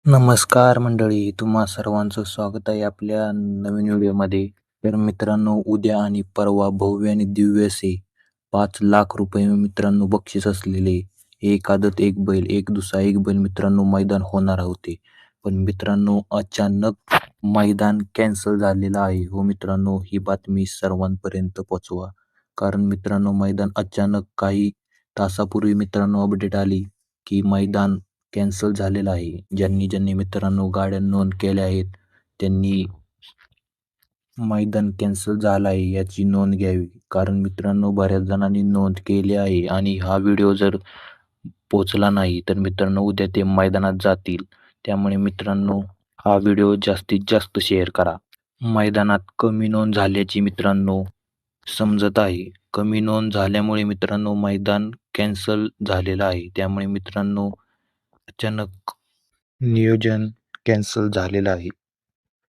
नमस्कार मंडळी, तुम्हा सर्वांचं स्वागत आहे आपल्या नवीन व्हिडिओमध्ये. तर मित्रांनो, उद्या आणि परवा भव्य आणि दिव्य असे 5 लाख रुपये मित्रांनो बक्षीस असलेले एक आदत एक बैल एक दुसरा एक बैल मित्रांनो मैदान होणार होते. पण मित्रांनो अचानक मैदान कॅन्सल झालेलं आहे. हो मित्रांनो, ही बातमी सर्वांपर्यंत पोहोचवा. कारण मित्रांनो मैदान अचानक काही तासापूर्वी मित्रांनो अपडेट आली की मैदान कॅन्सल झालेलं आहे. ज्यांनी मित्रांनो गाड्या नोंद केल्या आहेत, त्यांनी मैदान कॅन्सल झालं आहे याची नोंद घ्यावी. कारण मित्रांनो बऱ्याच जणांनी नोंद केली आहे आणि हा व्हिडिओ जर पोहोचला नाही, तर मित्रांनो उद्या ते मैदानात जातील. त्यामुळे मित्रांनो हा व्हिडिओ जास्तीत जास्त शेअर करा. मैदानात कमी नोंद झाल्याची मित्रांनो समजत आहे. कमी नोंद झाल्यामुळे मित्रांनो मैदान कॅन्सल झालेलं आहे. त्यामुळे मित्रांनो अचानक नियोजन कॅन्सल झालेलं आहे.